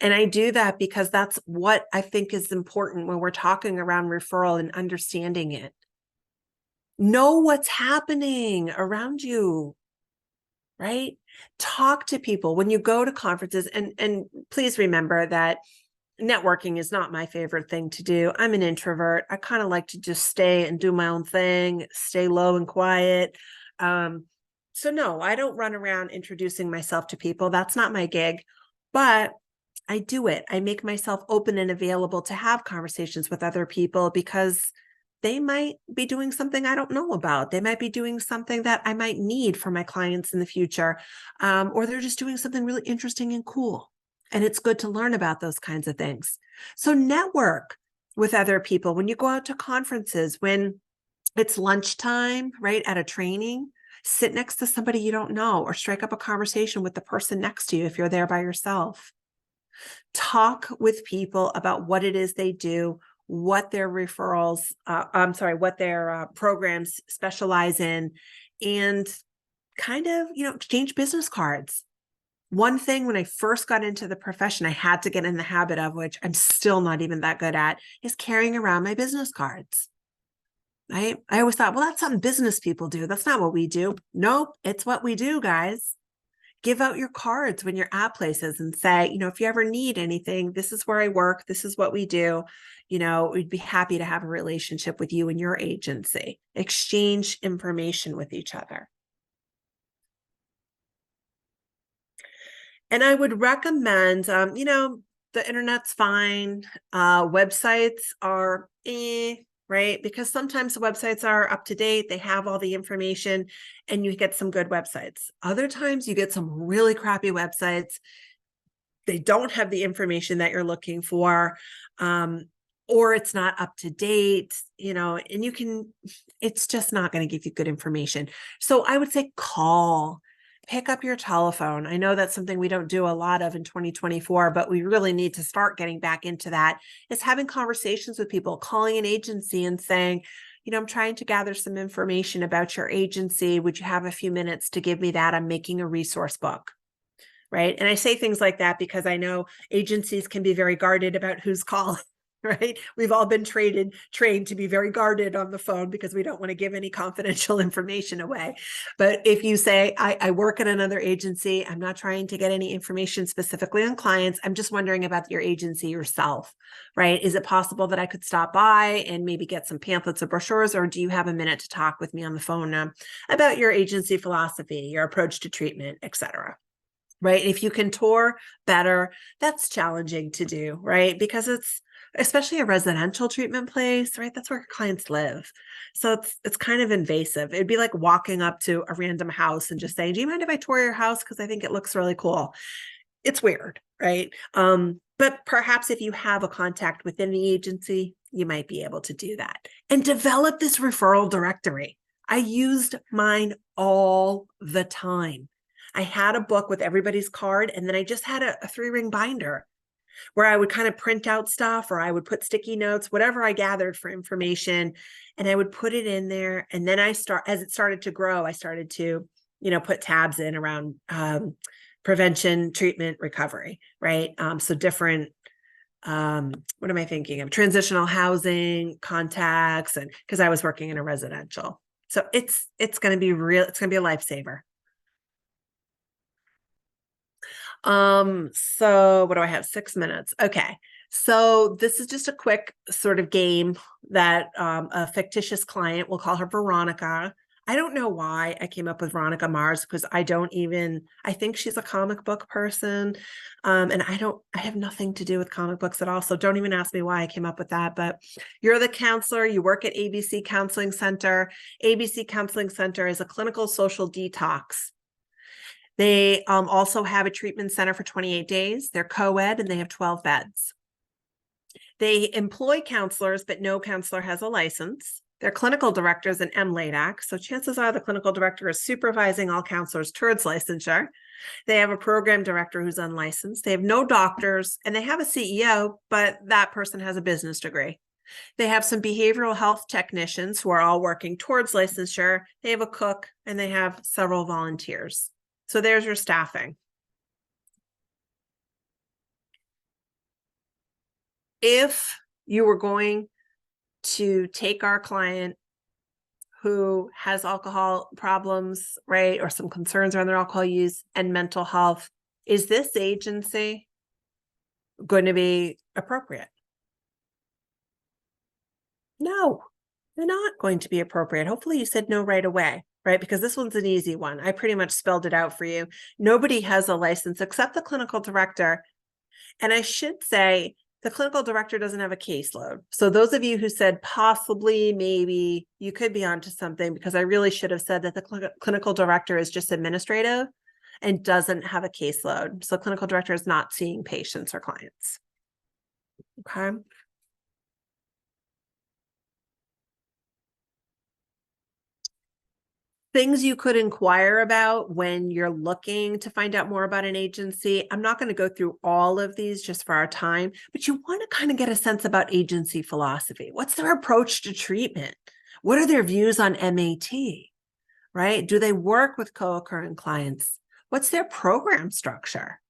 And I do that because that's what I think is important when we're talking around referral and understanding it. Know what's happening around you, right? Talk to people when you go to conferences, and please remember that networking is not my favorite thing to do. I'm an introvert. I kind of like to just stay and do my own thing, stay low and quiet. So no, I don't run around introducing myself to people. That's not my gig, but I do it. I make myself open and available to have conversations with other people because they might be doing something I don't know about. They might be doing something that I might need for my clients in the future, or they're just doing something really interesting and cool. And it's good to learn about those kinds of things. So network with other people when you go out to conferences, when it's lunchtime, right, at a training. Sit next to somebody you don't know or strike up a conversation with the person next to you if you're there by yourself. Talk with people about what it is they do, what their referrals, what their programs specialize in, and kind of, exchange business cards. One thing when I first got into the profession, I had to get in the habit of, which I'm still not even that good at, is carrying around my business cards. Right? I always thought, well, that's something business people do. That's not what we do. Nope, it's what we do, guys. Give out your cards when you're at places and say, if you ever need anything, this is where I work. This is what we do. We'd be happy to have a relationship with you and your agency. Exchange information with each other. And I would recommend, the internet's fine. Websites are right? Because sometimes the websites are up to date. They have all the information and you get some good websites. Other times you get some really crappy websites. They don't have the information that you're looking for, or it's not up to date, and it's just not going to give you good information. So I would say call pick up your telephone. I know that's something we don't do a lot of in 2024, but we really need to start getting back into that. It's having conversations with people, calling an agency and saying, I'm trying to gather some information about your agency. Would you have a few minutes to give me that? I'm making a resource book. Right. And I say things like that because I know agencies can be very guarded about who's calling. Right. We've all been trained to be very guarded on the phone because we don't want to give any confidential information away. But if you say, I work at another agency, I'm not trying to get any information specifically on clients. I'm just wondering about your agency yourself. Right. Is it possible that I could stop by and maybe get some pamphlets or brochures, or do you have a minute to talk with me on the phone about your agency philosophy, your approach to treatment, et cetera? Right. If you can tour better, that's challenging to do, right? Because it's especially a residential treatment place, right? That's where clients live. So it's kind of invasive. It'd be like walking up to a random house and just saying, do you mind if I tour your house? Because I think it looks really cool. It's weird, right? But perhaps if you have a contact within the agency, you might be able to do that and develop this referral directory. I used mine all the time. I had a book with everybody's card, and then I just had a 3-ring binder where I would kind of print out stuff, or I would put sticky notes, whatever I gathered for information, and I would put it in there. And then as it started to grow, I started to, put tabs in around prevention, treatment, recovery, right? So different, what am I thinking of? Transitional housing, contacts, and because I was working in a residential. So it's going to be real. It's going to be a lifesaver. So what do I have? 6 minutes. Okay. So this is just a quick sort of game that a fictitious client, we'll call her Veronica. I don't know why I came up with Veronica Mars, because I think she's a comic book person. And I have nothing to do with comic books at all. So don't even ask me why I came up with that, but you're the counselor, you work at ABC Counseling Center. ABC Counseling Center is a clinical social detox. They also have a treatment center for 28 days. They're co-ed and they have 12 beds. They employ counselors, but no counselor has a license. Their clinical director is an MLADAC. So chances are the clinical director is supervising all counselors towards licensure. They have a program director who's unlicensed. They have no doctors, and they have a CEO, but that person has a business degree. They have some behavioral health technicians who are all working towards licensure. They have a cook, and they have several volunteers. So there's your staffing. If you were going to take our client who has alcohol problems, right, or some concerns around their alcohol use and mental health, is this agency going to be appropriate? No, they're not going to be appropriate. Hopefully you said no right away. Right? Because this one's an easy one. I pretty much spelled it out for you. Nobody has a license except the clinical director. And I should say the clinical director doesn't have a caseload. So those of you who said possibly, maybe, you could be onto something, because I really should have said that the clinical director is just administrative and doesn't have a caseload. So the clinical director is not seeing patients or clients. Okay. Things you could inquire about when you're looking to find out more about an agency. I'm not going to go through all of these just for our time, but you want to kind of get a sense about agency philosophy. What's their approach to treatment? What are their views on MAT, right? Do they work with co-occurring clients? What's their program structure,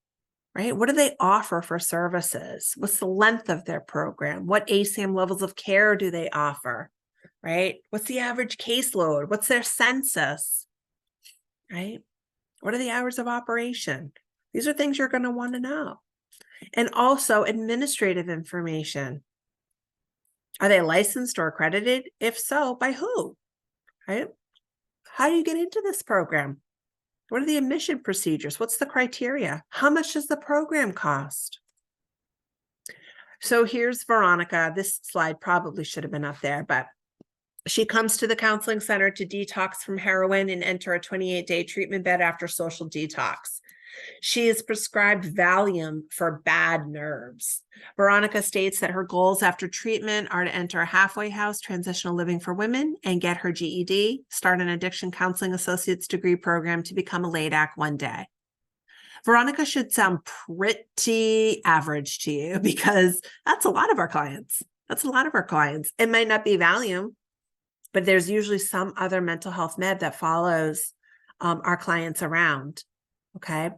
right? What do they offer for services? What's the length of their program? What ASAM levels of care do they offer? Right? What's the average caseload? What's their census? Right? What are the hours of operation? These are things you're going to want to know. And also administrative information. Are they licensed or accredited? If so, by who? Right? How do you get into this program? What are the admission procedures? What's the criteria? How much does the program cost? So here's Veronica. This slide probably should have been up there, but she comes to the counseling center to detox from heroin and enter a 28-day treatment bed after social detox. She is prescribed Valium for bad nerves. Veronica states that her goals after treatment are to enter a halfway house transitional living for women and get her GED, start an addiction counseling associate's degree program to become a LADAC one day. Veronica should sound pretty average to you because that's a lot of our clients. That's a lot of our clients. It might not be Valium, but there's usually some other mental health med that follows our clients around. Okay.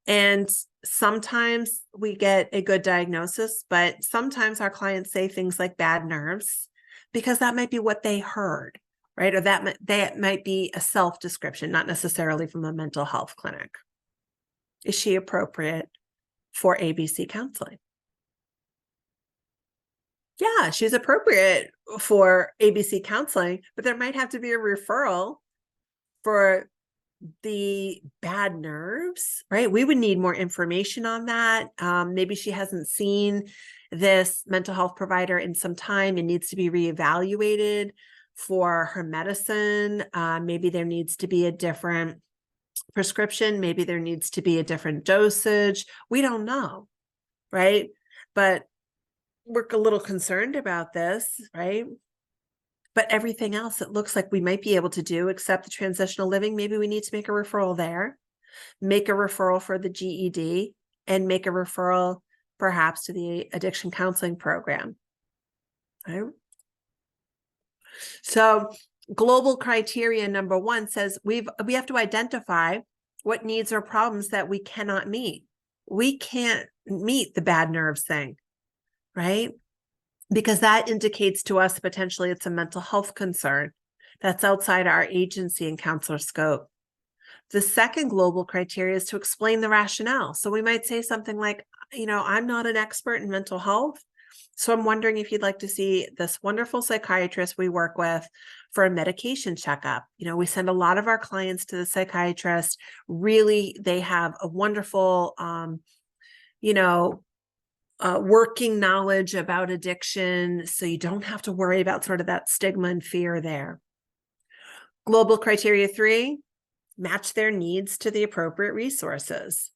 And sometimes we get a good diagnosis, but sometimes our clients say things like bad nerves because that might be what they heard, right? Or that might be a self-description, not necessarily from a mental health clinic. Is she appropriate for ABC counseling? Yeah, she's appropriate for ABC counseling, but there might have to be a referral for the bad nerves, right? We would need more information on that. Maybe she hasn't seen this mental health provider in some time and needs to be reevaluated for her medicine. Maybe there needs to be a different prescription. Maybe there needs to be a different dosage. We don't know, right? But we're a little concerned about this, right? But everything else, it looks like we might be able to do, except the transitional living. Maybe we need to make a referral there, make a referral for the GED, and make a referral perhaps to the addiction counseling program. Right? So global criteria number 1 says we have to identify what needs or problems that we cannot meet. We can't meet the bad nerves thing, right? Because that indicates to us potentially it's a mental health concern that's outside our agency and counselor scope. The second global criteria is to explain the rationale. So we might say something like, I'm not an expert in mental health, so I'm wondering if you'd like to see this wonderful psychiatrist we work with for a medication checkup. We send a lot of our clients to the psychiatrist. Really, they have a wonderful, working knowledge about addiction, so you don't have to worry about sort of that stigma and fear there. Global criteria 3, match their needs to the appropriate resources,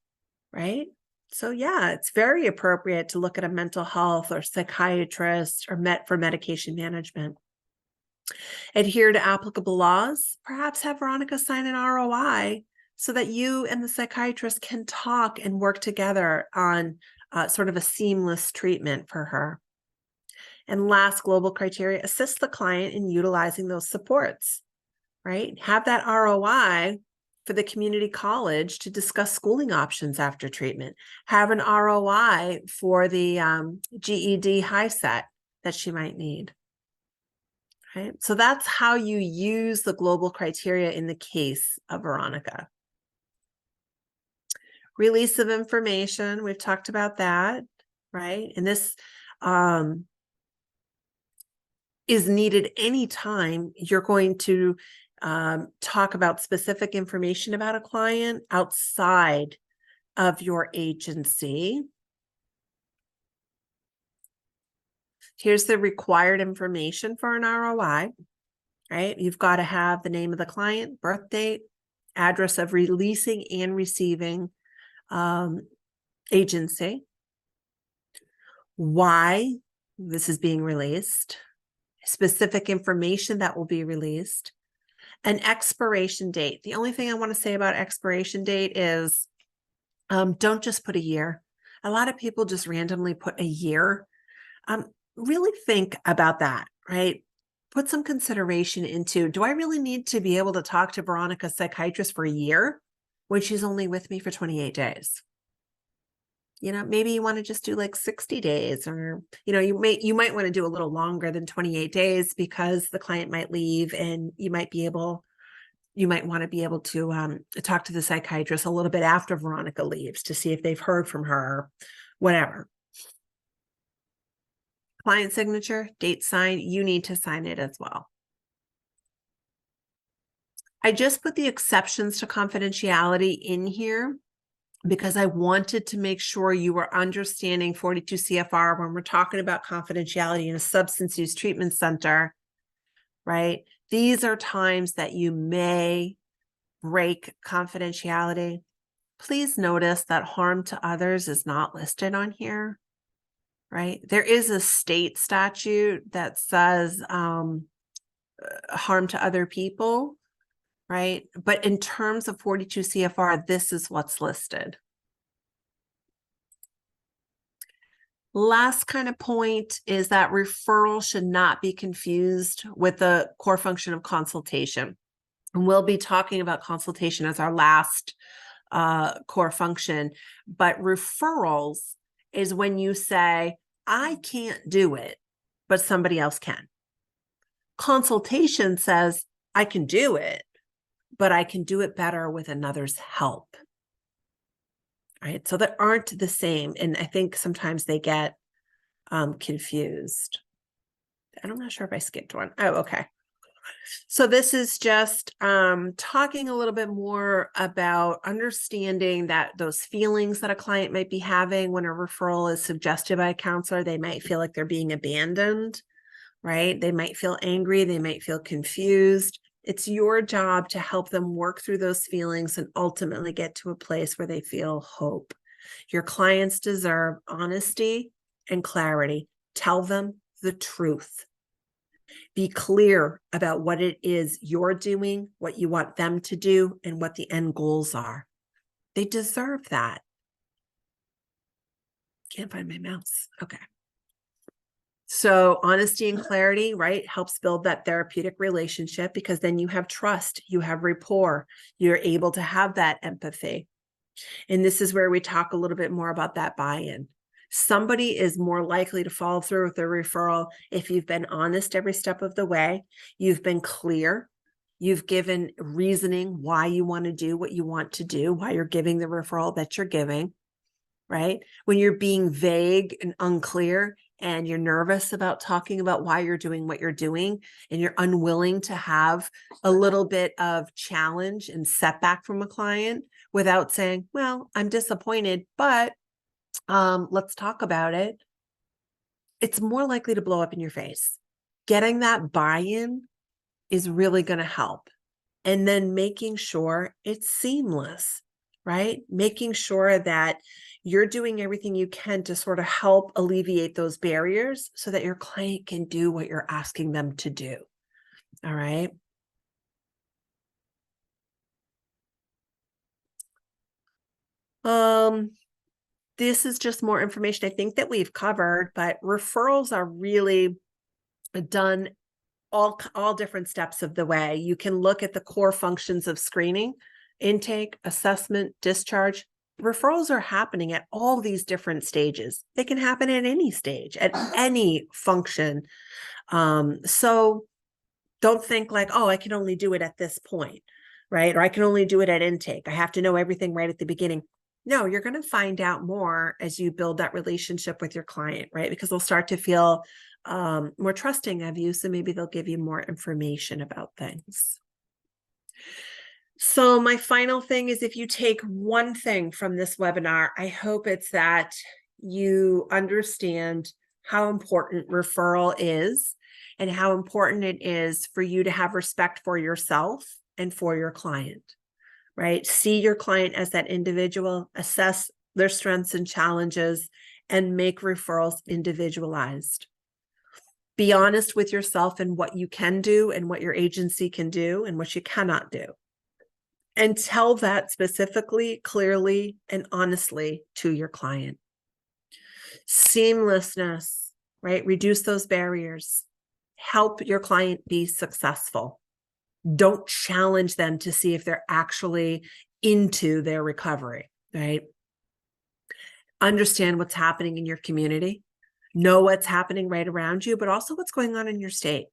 right? So yeah, it's very appropriate to look at a mental health or psychiatrist or for medication management. Adhere to applicable laws, perhaps have Veronica sign an ROI so that you and the psychiatrist can talk and work together on sort of a seamless treatment for her. And last global criteria, assist the client in utilizing those supports, right? Have that ROI for the community college to discuss schooling options after treatment. Have an ROI for the GED high set that she might need. Right? So that's how you use the global criteria in the case of Veronica. Release of information, we've talked about that, right? And this is needed anytime you're going to talk about specific information about a client outside of your agency. Here's the required information for an ROI, right? You've got to have the name of the client, birth date, address of releasing and receiving agency, why this is being released, specific information that will be released, an expiration date. The only thing I want to say about expiration date is don't just put a year. A lot of people just randomly put a year. Really think about that, right? Put some consideration into, do I really need to be able to talk to Veronica's psychiatrist for a year when she's only with me for 28 days? Maybe you want to just do like 60 days, or, you might want to do a little longer than 28 days because the client might leave and you might want to be able to talk to the psychiatrist a little bit after Veronica leaves to see if they've heard from her, whatever. Client signature, date signed, you need to sign it as well. I just put the exceptions to confidentiality in here because I wanted to make sure you were understanding 42 CFR when we're talking about confidentiality in a substance use treatment center, right? These are times that you may break confidentiality. Please notice that harm to others is not listed on here, right? There is a state statute that says harm to other people, right? But in terms of 42 CFR, this is what's listed. Last kind of point is that referral should not be confused with the core function of consultation. And we'll be talking about consultation as our last core function, but referrals is when you say, I can't do it, but somebody else can. Consultation says, I can do it, but I can do it better with another's help. Right? So they aren't the same. And I think sometimes they get confused. I'm not sure if I skipped one. Oh, okay. So this is just talking a little bit more about understanding that those feelings that a client might be having when a referral is suggested by a counselor. They might feel like they're being abandoned, right? They might feel angry. They might feel confused. It's your job to help them work through those feelings and ultimately get to a place where they feel hope. Your clients deserve honesty and clarity. Tell them the truth. Be clear about what it is you're doing, what you want them to do, and what the end goals are. They deserve that. Can't find my mouse. Okay. So honesty and clarity, right, helps build that therapeutic relationship, because then you have trust, you have rapport, you're able to have that empathy. And this is where we talk a little bit more about that buy-in. Somebody is more likely to follow through with a referral if you've been honest every step of the way, you've been clear, you've given reasoning why you want to do what you want to do, why you're giving the referral that you're giving, right? When you're being vague and unclear and you're nervous about talking about why you're doing what you're doing, and you're unwilling to have a little bit of challenge and setback from a client without saying, well, I'm disappointed, but let's talk about it. It's more likely to blow up in your face. Getting that buy-in is really going to help. And then making sure it's seamless, right? Making sure that you're doing everything you can to sort of help alleviate those barriers so that your client can do what you're asking them to do. All right. This is just more information I think that we've covered, but referrals are really done all different steps of the way. You can look at the core functions of screening, intake, assessment, discharge. Referrals are happening at all these different stages. They can happen at any stage, at any function. So don't think like, oh, I can only do it at this point, right? Or I can only do it at intake. I have to know everything right at the beginning. No, you're going to find out more as you build that relationship with your client, right? Because they'll start to feel more trusting of you. So maybe they'll give you more information about things. So my final thing is, if you take one thing from this webinar, I hope it's that you understand how important referral is and how important it is for you to have respect for yourself and for your client, right? See your client as that individual, assess their strengths and challenges, and make referrals individualized. Be honest with yourself and what you can do and what your agency can do and what you cannot do. And tell that specifically, clearly, and honestly to your client. Seamlessness, right? Reduce those barriers. Help your client be successful. Don't challenge them to see if they're actually into their recovery, right? Understand what's happening in your community. Know what's happening right around you, but also what's going on in your state.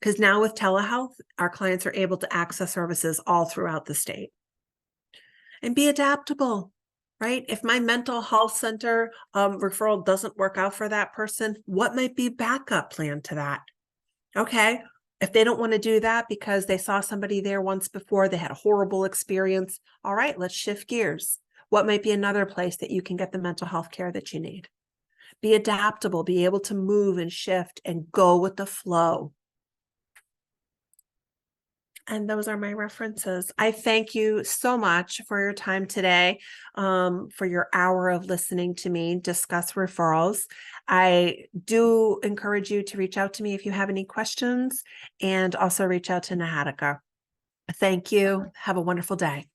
Because now with telehealth, our clients are able to access services all throughout the state. And be adaptable, right? If my mental health center referral doesn't work out for that person, what might be backup plan to that? Okay. If they don't want to do that because they saw somebody there once before, they had a horrible experience. All right, let's shift gears. What might be another place that you can get the mental health care that you need? Be adaptable, be able to move and shift and go with the flow. And those are my references. I thank you so much for your time today, for your hour of listening to me discuss referrals. I do encourage you to reach out to me if you have any questions, and also reach out to Nahatika. Thank you. Have a wonderful day.